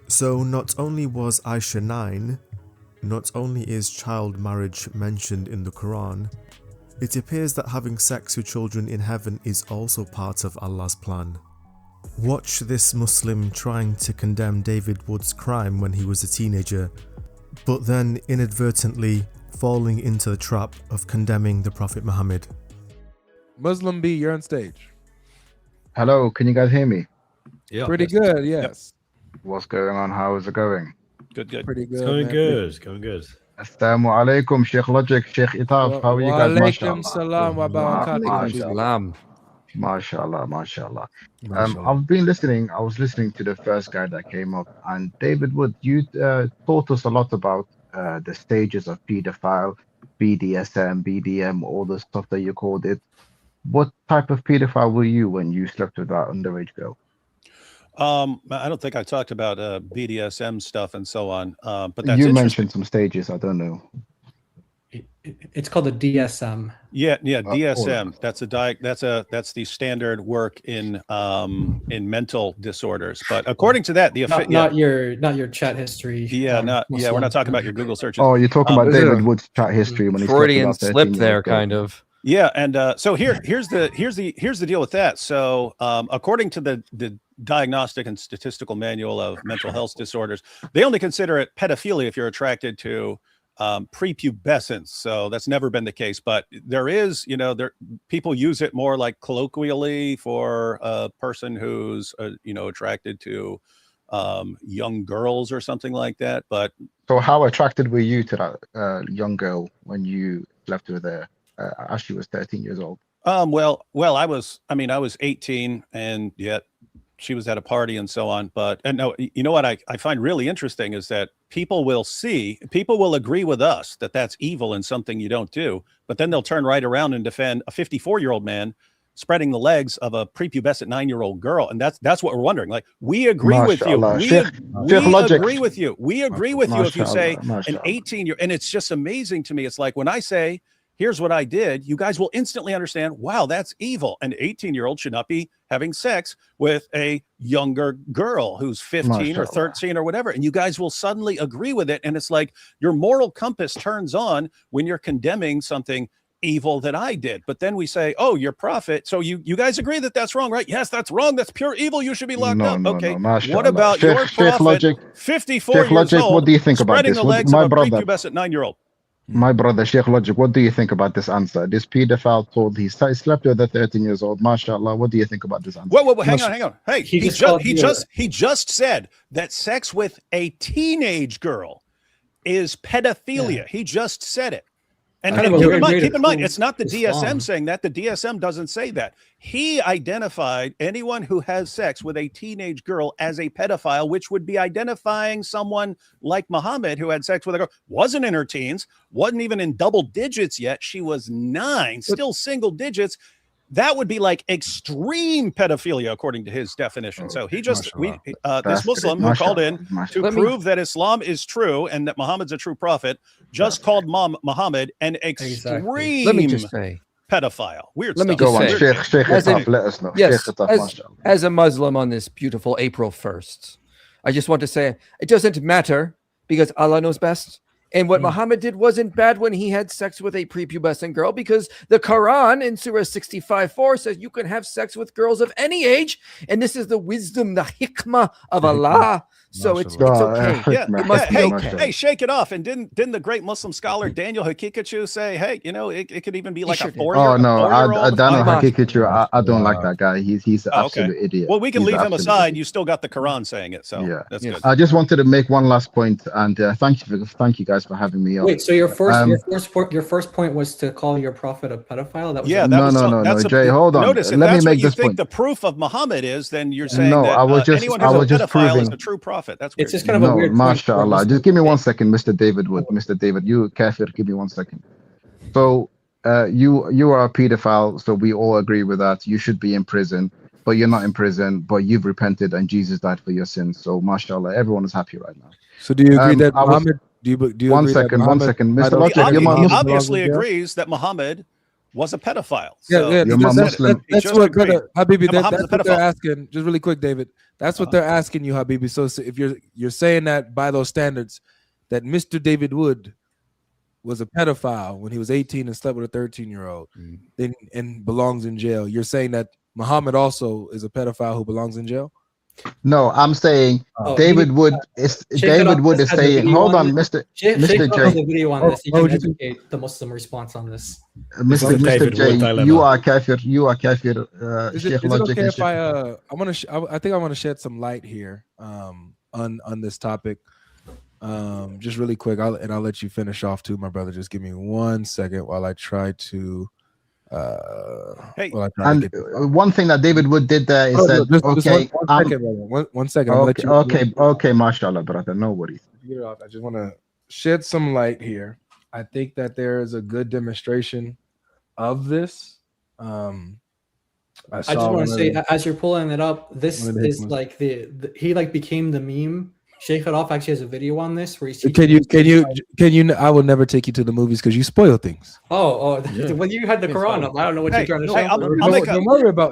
So not only was Aisha 9, not only is child marriage mentioned in the Quran, it appears that having sex with children in heaven is also part of Allah's plan. Watch this Muslim trying to condemn David Wood's crime when he was a teenager, but then inadvertently falling into the trap of condemning the Prophet Muhammad. Muslim B, you're on stage. Hello, can you guys hear me? Yeah. Pretty good, yes. What's going on? How is it going? Good, good. Pretty good. It's going man. good. It's going good. Assalamu alaikum, Sheikh Logic, Sheikh Itaf. How are you guys? Walaikum MashaAllah. salam wa barakatuh. MashaAllah. MashaAllah, MashaAllah. MashaAllah. I've been listening. I was listening to the first guy that came up, and David Wood, you taught us a lot about the stages of pedophile, BDSM, BDM, all the stuff that you called it. What type of pedophile were you when you slept with that underage girl? I don't think I talked about BDSM stuff and so on. But that's you interesting. mentioned some stages. I don't know. It's called the DSM. Yeah, DSM. That's the standard work in mental disorders. But according to that, not your chat history. We're not talking about your Google searches. Oh, you're talking about David Wood's chat history when he Freudian slip there, kind of. Yeah, and so here's the deal with that. So according to the Diagnostic and Statistical Manual of Mental Health Disorders, they only consider it pedophilia if you're attracted to prepubescence. So that's never been the case, but there is, people use it more like colloquially for a person who's attracted to young girls or something like that. But so how attracted were you to that young girl when you slept with her as she was 13 years old? Well, I was 18, and yet she was at a party and so on. But no, you know what I find really interesting is that people will agree with us that that's evil and something you don't do, but then they'll turn right around and defend a 54-year-old man spreading the legs of a prepubescent 9-year-old girl. And that's what we're wondering. Like, we agree with you. We agree with you. We agree with you if you say an 18-year, and it's just amazing to me. It's like when I say, here's what I did, you guys will instantly understand, wow, that's evil. An 18-year-old should not be having sex with a younger girl who's 15 or 13 or whatever. And you guys will suddenly agree with it. And it's like your moral compass turns on when you're condemning something evil that I did. But then we say, oh, you're prophet. So you guys agree that that's wrong, right? Yes, that's wrong. That's pure evil. You should be locked up. Okay. What about your prophet, 54 years old, what do you think about spreading this? the legs of a prepubescent 9-year-old? My brother, Sheikh Logic, what do you think about this answer? This pedophile told he slept with a 13 years old. MashaAllah. What do you think about this answer? Whoa, hang on. Hey, he just said that sex with a teenage girl is pedophilia. Yeah. He just said it. And keep in mind, it's not the DSM saying that. The DSM doesn't say that. He identified anyone who has sex with a teenage girl as a pedophile, which would be identifying someone like Muhammad who had sex with a girl, wasn't in her teens, wasn't even in double digits yet. She was 9, still single digits. That would be like extreme pedophilia, according to his definition. So he just, this Muslim who called in to prove that Islam is true and that Muhammad's a true prophet, just called Muhammad an extreme pedophile. Weird Let me stuff. just say, let us know. Yes, as a Muslim on this beautiful April 1st, I just want to say it doesn't matter because Allah knows best. And what Muhammad did wasn't bad when he had sex with a prepubescent girl, because the Quran in Surah 65:4 says you can have sex with girls of any age. And this is the wisdom, the hikmah of Allah. So it's okay. It must be okay. Hey, shake it off. And didn't the great Muslim scholar Daniel Hakikachu say, hey, it could even be like a 4-year-old? Oh, no, Daniel Hakikachu, I don't like that guy. He's an absolute idiot. Well, we can leave him aside. You still got the Quran saying it. So that's good. I just wanted to make one last point, and thank you guys for having me on. Wait, so your first point was to call your prophet a pedophile? That was no, Jay, hold on. Notice, let me make this point. The proof of Muhammad is, then you're saying that I was just pedophile is proving a true prophet. That's weird. It's just kind of a weird. MashaAllah. Just give me 1 second, Mr. David Wood. Mr. David, you kafir, give me 1 second. So you are a pedophile, so we all agree with that. You should be in prison, but you're not in prison, but you've repented and Jesus died for your sins. So MashaAllah, everyone is happy right now. So do you agree that Muhammad? Do you one second, Mr. Logic, he obviously agrees that Muhammad was a pedophile. Yeah, So yeah, You're that's, my that's, Muslim. He that's just what, agreed. brother Habibi. And Muhammad's That's a what they're pedophile. asking. Just really quick, David. That's what they're asking you, Habibi. So if you're saying that by those standards, that Mr. David Wood was a pedophile when he was 18 and slept with a 13-year-old, then and belongs in jail. You're saying that Muhammad also is a pedophile who belongs in jail? No, I'm saying Oh, David Wood is Sheikh Wood is has a saying. video Hold on, this. Mr. Sheikh Mr. has J. a video on this. He Oh, can would you- educate the Muslim response on this. This is the Mr. David Wood J. dilemma. You are kafir. You are kafir. Is Sheikh it Logic okay and if Sheikh- I think I want to shed some light here on this topic, just really quick. I'll let you finish off too, my brother. Just give me 1 second while I try to. Hey, while I try to And get this. one thing that David Wood did there is said, Just okay, one second, brother. One second. I'm gonna let okay, you, okay, mashallah, brother. No worries. get it off. I just want to shed some light here. I think that there is a good demonstration of this. I I just want to say, that. as you're pulling it up, this one of the is hit like he like became the meme. Sheikh Araf actually has a video on this where he's Can you? I will never take you to the movies because you spoil things. Yeah. Well, you had the Quran up. I don't know what Hey, you're trying to hey, show. I'll make a-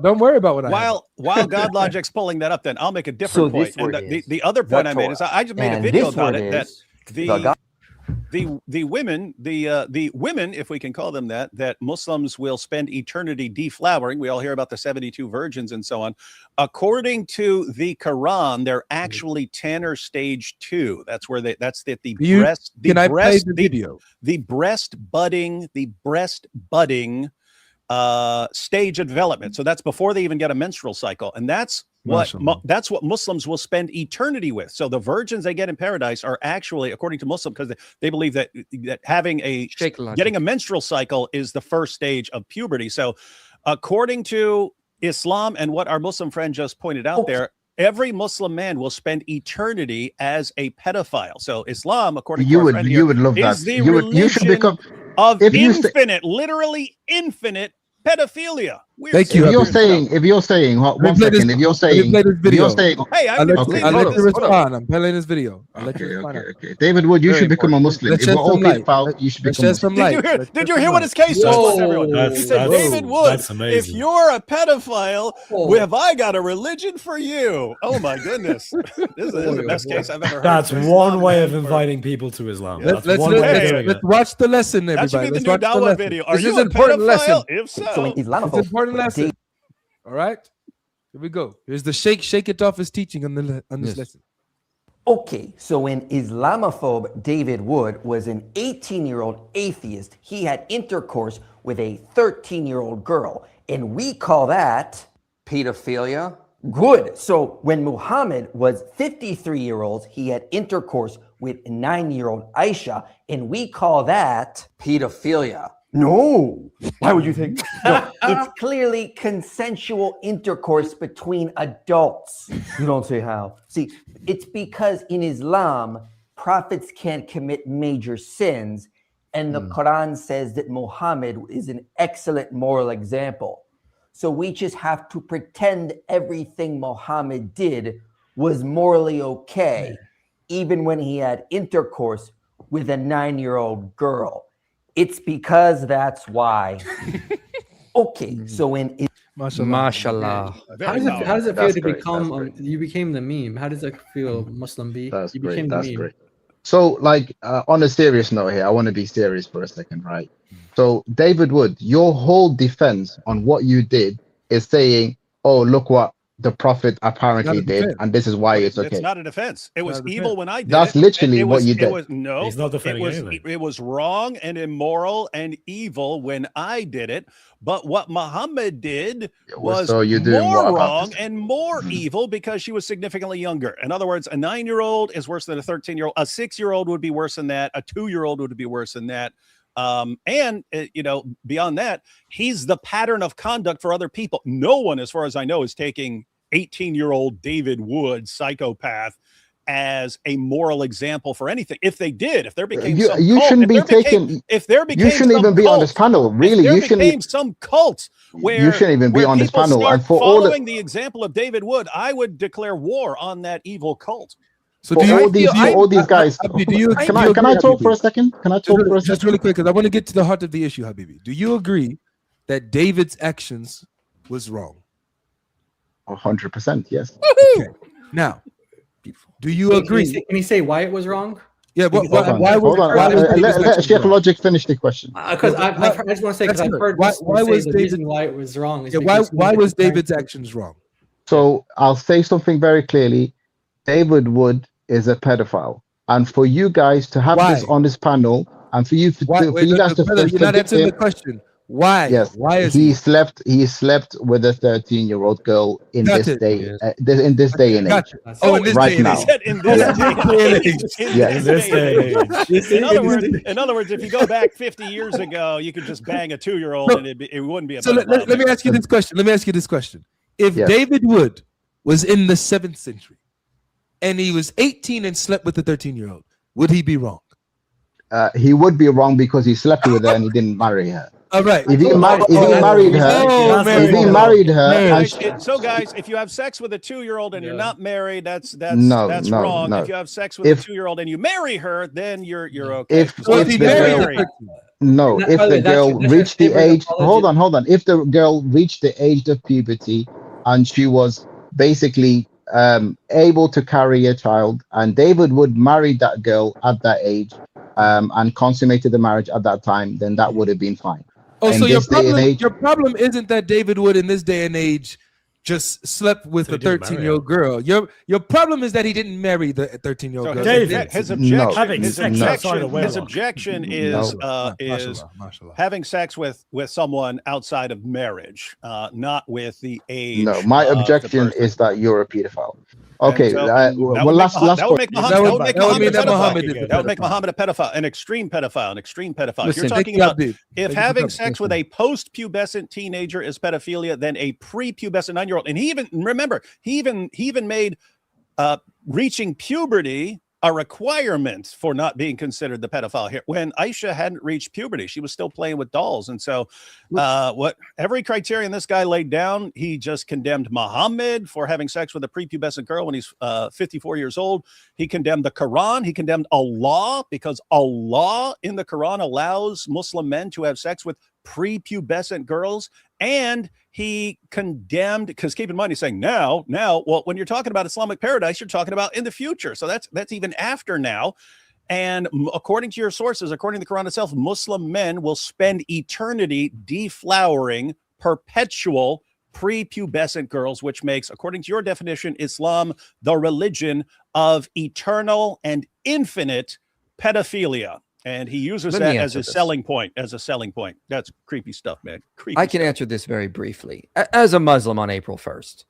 Don't worry about what I have. while God Logic's pulling that up, then I'll make a different So point. this word And is the other point the I made is I just made a And video this about word it that is the God. the women, the women, if we can call them that Muslims will spend eternity deflowering. We all hear about the 72 virgins and so on. According to the Quran, they're actually Tanner stage 2. That's where the breast. Can I play the video? The breast budding stage of development. So that's before they even get a menstrual cycle, and that's what Muslims will spend eternity with. So the virgins they get in paradise are actually, according to Muslim, because they believe that getting a menstrual cycle is the first stage of puberty. So according to Islam and what our Muslim friend just pointed out there, every Muslim man will spend eternity as a pedophile. So Islam, according to our friend here, you would love that. is the You should become. of if you literally infinite pedophilia. Weird Thank you. If you're Habibi. saying, one play this- second. If you're let me play this video. Hey, I'll let Okay, you hold respond. I'm playing this video. I'll let you respond. Okay. David Wood, you Very should become a Muslim. Let's If shed we're all some light. pedophiles, you should Let's become a shed some Muslim. light. Did you hear what his case was, everyone? That's- He said, that's- David Wood, that's amazing. if you're a pedophile, have I got a religion for you? Oh my goodness. This is the best case I've ever heard. That's for one Islam way of for- inviting people to Islam. Let's That's one way of doing let's it. watch the lesson, That should everybody. be the Let's new watch the Dawa lesson. video. Are This you is a an important pedophile? lesson. If So in so, It's an Islamophobe, important lesson. All right, here we go. Here's the shake it off his teaching on this lesson. Okay, so when Islamophobe David Wood was an 18-year-old atheist, he had intercourse with a 13-year-old girl, and we call that Pedophilia. good. So when Muhammad was 53-year-old, he had intercourse with 9-year-old Aisha, and we call that Pedophilia. no. Why would you think? No, it's clearly consensual intercourse between adults. You don't say how. See, it's because in Islam, prophets can't commit major sins, and the Quran says that Muhammad is an excellent moral example. So we just have to pretend everything Muhammad did was morally okay, even when he had intercourse with a 9-year-old girl. It's because that's why. Okay, so when Mashallah. How does it feel That's to great, become? that's great. You became the meme. How does it feel, Muslim B? That's You great. became That's the meme. great. So, like, on a serious note here, I want to be serious for a second, right? So, David Wood, your whole defense on what you did is saying, "Oh, look what the prophet apparently Not a did, defense. and this is why it's okay." It's not a defense. It was Not a evil defense. when I did That's it. literally It what was- you It did. was, no, He's not defending anything. it was wrong and immoral and evil when I did it. But what Muhammad did was So you're doing more what about wrong this? and more evil because she was significantly younger. In other words, a 9-year-old is worse than a 13-year-old. A 6-year-old would be worse than that. A 2-year-old would be worse than that. Beyond that, he's the pattern of conduct for other people. No one, as far as I know, is taking 18-year-old David Wood, psychopath, as a moral example for anything. If they did, if there became You- some you cult, shouldn't if be there became- taking- if there became You shouldn't some even be on this cult, panel. Really, if there you shouldn't. became some cult where You shouldn't even be where on this people panel. start And for all of, following the example of David Wood, I would declare war on that evil cult. So for do you all these, for all these guys. Habibi, do you Can do I you can I agree, talk for a Habibi? second? Can I talk for a Just second? really quick, because I want to get to the heart of the issue, Habibi. Do you agree that David's actions was wrong? 100%, yes. Okay. Now, do you agree? Can you say why it was wrong? Yeah, Hold on. Let Sheikh Logic finish the question. Because I just want to say, because I've heard why was the reason why it was wrong. Is why was David's actions wrong? So I'll say something very clearly. David Wood is a pedophile, and for you guys to have this on this panel, and for you you're not answering the question. Why? Yes. Why is he slept with a 13-year-old girl in this day in this day and age? Oh, in this right day and now. age. In this day and age. In other words, if you go back 50 years ago, you could just bang a 2-year-old and it wouldn't be a. So let me ask you this question. If David Wood was in the 7th century and he was 18 and slept with a 13-year-old, would he be wrong? He would be wrong because he slept with her and he didn't marry her. All right. If he married her, so guys, if you have sex with a 2-year-old and you're not married, that's wrong. No. If you have sex with a 2-year-old and you marry her, then you're okay. If the girl reached the age, hold on. If the girl reached the age of puberty and she was basically able to carry a child, and David Wood married that girl at that age, and consummated the marriage at that time, then that would have been fine. Oh, so your problem isn't that David Wood in this day and age just slept with a 13-year-old girl. Your problem is that he didn't marry the 13-year-old girl. His objection is having sex with someone outside of marriage, not with the age. No, my objection is that you're a pedophile. Okay, that would make Muhammad a pedophile, an extreme pedophile. Listen, you're talking about if having sex with a post-pubescent teenager is pedophilia, then a pre-pubescent 9-year-old, and he even made reaching puberty a requirement for not being considered the pedophile here. When Aisha hadn't reached puberty, she was still playing with dolls. And so every criterion this guy laid down, he just condemned Muhammad for having sex with a prepubescent girl when he's 54 years old. He condemned the Quran. He condemned Allah, because Allah in the Quran allows Muslim men to have sex with prepubescent girls. And he condemned, because keep in mind, he's saying now, well, when you're talking about Islamic paradise, you're talking about in the future. So that's even after now. And according to your sources, according to the Quran itself, Muslim men will spend eternity deflowering perpetual prepubescent girls, which makes, according to your definition, Islam the religion of eternal and infinite pedophilia. And he uses that as a selling point. That's creepy stuff, man. I can answer this very briefly. As a Muslim on April 1st,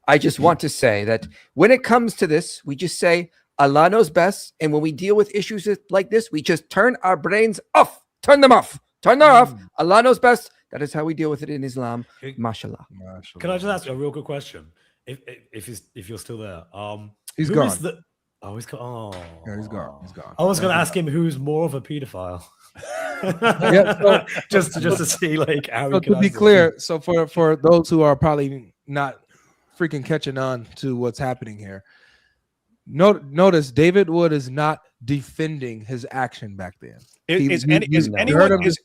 I just want to say that when it comes to this, we just say Allah knows best. And when we deal with issues like this, we just turn our brains off. Turn them off. Allah knows best. That is how we deal with it in Islam. Mashallah. Can I just ask you a real quick question? If you're still there, he's gone. He's gone. Yeah, he's gone. I was going to ask him who's more of a pedophile. just to see how. So to be clear, so for those who are probably not freaking catching on to what's happening here, notice David Wood is not defending his action back then. Is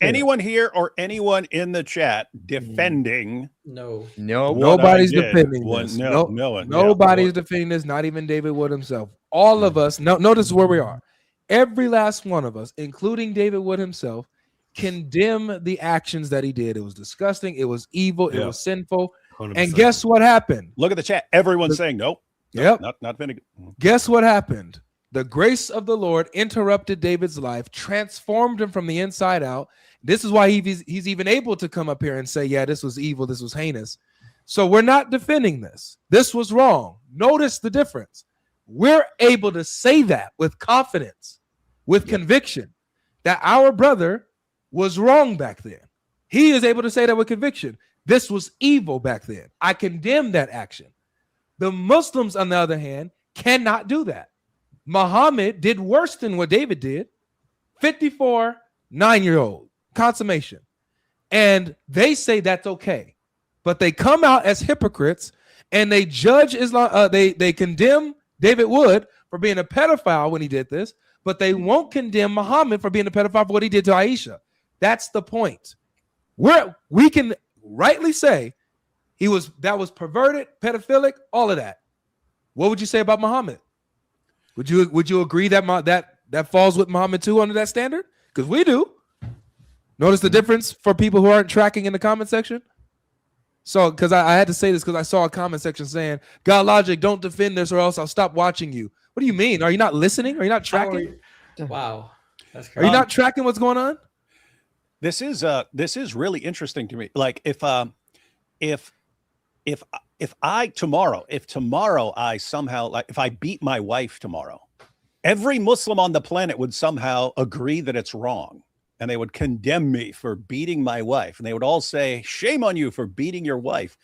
anyone here or anyone in the chat defending? No. Nobody's defending this. No one. Nobody's defending this. Not even David Wood himself. All of us. Notice where we are. Every last one of us, including David Wood himself, condemn the actions that he did. It was disgusting. It was evil. It was sinful. 100%. And guess what happened? Look at the chat. Everyone's saying nope. Yep. Not vinegar. Guess what happened? The grace of the Lord interrupted David's life, transformed him from the inside out. This is why he's even able to come up here and say, yeah, this was evil. This was heinous. So we're not defending this. This was wrong. Notice the difference. We're able to say that with confidence, with conviction, that our brother was wrong back then. He is able to say that with conviction. This was evil back then. I condemn that action. The Muslims, on the other hand, cannot do that. Muhammad did worse than what David did. 54, 9-year-old, consummation. And they say that's okay. But they come out as hypocrites and they judge Islam. They condemn David Wood for being a pedophile when he did this, but they won't condemn Muhammad for being a pedophile for what he did to Aisha. That's the point. we can rightly say that was perverted, pedophilic, all of that. What would you say about Muhammad? Would you agree that that falls with Muhammad too under that standard? Because we do. Notice the difference for people who aren't tracking in the comment section. So, because I had to say this because I saw a comment section saying, "God Logic, don't defend this or else I'll stop watching you." What do you mean? Are you not listening? Are you not tracking? Wow, that's crazy. Are you not tracking what's going on? This is really interesting to me. Like if tomorrow I somehow, like, if I beat my wife tomorrow, every Muslim on the planet would somehow agree that it's wrong. And they would condemn me for beating my wife. And they would all say, shame on you for beating your wife.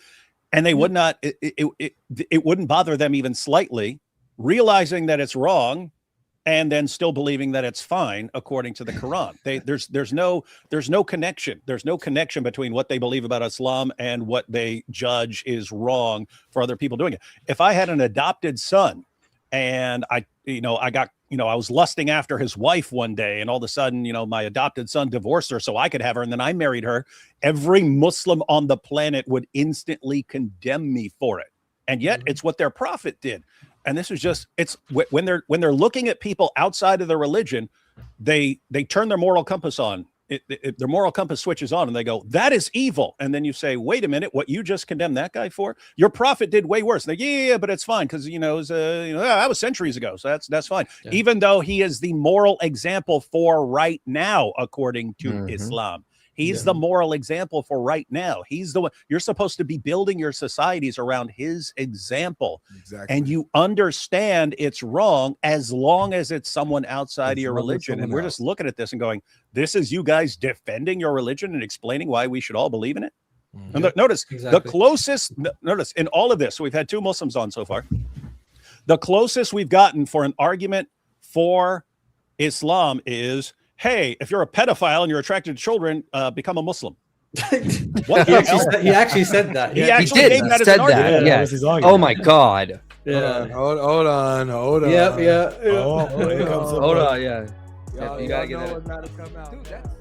And they would not, it wouldn't bother them even slightly, realizing that it's wrong and then still believing that it's fine according to the Quran. There's no connection. There's no connection between what they believe about Islam and what they judge is wrong for other people doing it. If I had an adopted son and I was lusting after his wife one day, and all of a sudden, my adopted son divorced her so I could have her, and then I married her, every Muslim on the planet would instantly condemn me for it. And yet it's what their prophet did. And this is just, it's when they're looking at people outside of their religion, they turn their moral compass on. Their moral compass switches on and they go, that is evil. And then you say, wait a minute, what you just condemned that guy for? Your prophet did way worse. And they, yeah, but it's fine because, that was centuries ago. So that's fine. Yeah. Even though he is the moral example for right now, according to Islam. He's the moral example for right now. He's the one. You're supposed to be building your societies around his example. Exactly. And you understand it's wrong as long as it's someone outside of your religion. And we're just looking at this and going, this is you guys defending your religion and explaining why we should all believe in it. And notice the closest, in all of this, so we've had 2 Muslims on so far. The closest we've gotten for an argument for Islam is, hey, if you're a pedophile and you're attracted to children, become a Muslim. What he actually said that. He actually gave that as an argument. Yeah. Oh my God. Yeah. Hold on. Yeah. Oh, hold on. Yeah. You gotta get that.